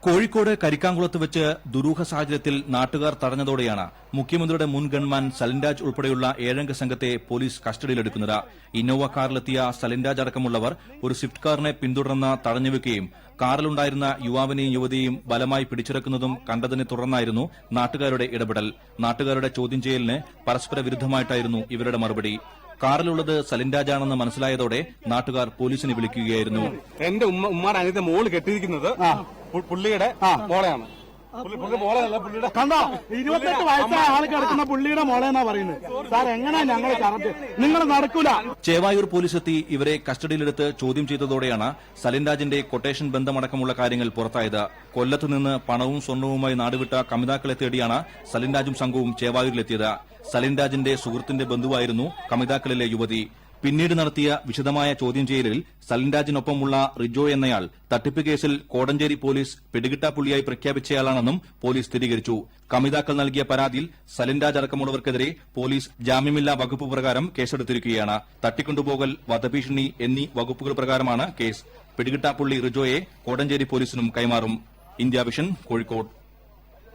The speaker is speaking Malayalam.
കോഴിക്കോട് കരിക്കാംകുളത്ത് വെച്ച് ദുരൂഹ സാഹചര്യത്തിൽ നാട്ടുകാർ തടഞ്ഞതോടെയാണ് മുഖ്യമന്ത്രിയുടെ മുൻ ഗൺമാൻ സലിൻരാജ് ഉൾപ്പെടെയുള്ള 7-അംഗ സംഘത്തെ പോലീസ് കസ്റ്റഡിയിലെടുക്കുന്നത്. ഇന്നോവ കാറിലെത്തിയ സലിൻരാജ് അടക്കമുള്ളവർ ഒരു സ്വിഫ്റ്റ് കാറിനെ പിന്തുടർന്ന് തടഞ്ഞുവെക്കുകയും കാറിലുണ്ടായിരുന്ന യുവാവിനെയും യുവതിയെയും ബലമായി പിടിച്ചിറക്കുന്നതും കണ്ടതിനെ തുടർന്നായിരുന്നു നാട്ടുകാരുടെ ഇടപെടൽ. നാട്ടുകാരുടെ ചോദ്യം ചെയ്യലിന് പരസ്പര വിരുദ്ധമായിട്ടായിരുന്നു ഇവരുടെ മറുപടി. കാറിലുള്ളത് സലിൻരാജാണെന്ന് മനസ്സിലായതോടെ നാട്ടുകാർ പോലീസിനെ വിളിക്കുകയായിരുന്നു. എന്റെ ഉമ്മാടെ അനിയത്തെ മോള് കെട്ടിയിരിക്കുന്നത് പുള്ളിയുടെ മോളെയാണ്. കണ്ടോ, 28 വയസ്സായ ആൾ കിടക്കുന്ന പുള്ളിയുടെ മോളെന്നാ പറയുന്നത്. സാർ എങ്ങനെയാ ഞങ്ങൾ കറക്റ്റ്? നിങ്ങൾ നടക്കൂല. ചേവായൂർ പോലീസെത്തി ഇവരെ കസ്റ്റഡിയിലെടുത്ത് ചോദ്യം ചെയ്തതോടെയാണ് സലിൻരാജിന്റെ കൊട്ടേഷൻ ബന്ധമടക്കമുള്ള കാര്യങ്ങൾ പുറത്തായത്. കൊല്ലത്തുനിന്ന് പണവും സ്വർണവുമായി നാടുവിട്ട കമിതാക്കളെ തേടിയാണ് സലിൻരാജും സംഘവും ചേവായൂരിലെത്തിയത്. സലിൻരാജിന്റെ സുഹൃത്തിന്റെ ബന്ധുവായിരുന്നു കമിതാക്കളിലെ യുവതി. പിന്നീട് നടത്തിയ വിശദമായ ചോദ്യം ചെയ്യലിൽ സലിൻരാജിനൊപ്പമുള്ള റിജോ എന്നയാൾ തട്ടിപ്പ് കേസിൽ കോടഞ്ചേരി പോലീസ് പിടികിട്ടാപ്പുള്ളിയായി പ്രഖ്യാപിച്ചയാളാണെന്നും പോലീസ് സ്ഥിരീകരിച്ചു. കമിതാക്കൾ നൽകിയ പരാതിയിൽ സലിൻരാജ് അടക്കമുള്ളവർക്കെതിരെ പോലീസ് ജാമ്യമില്ലാ വകുപ്പ് പ്രകാരം കേസെടുത്തിരിക്കുകയാണ്. തട്ടിക്കൊണ്ടുപോകൽ, വധഭീഷണി എന്നീ വകുപ്പുകൾ പ്രകാരമാണ് കേസ്. പിടികിട്ടാപ്പുള്ളി റിജോയെ കോടഞ്ചേരി പോലീസിനും കൈമാറും. India vision, Kozhikode.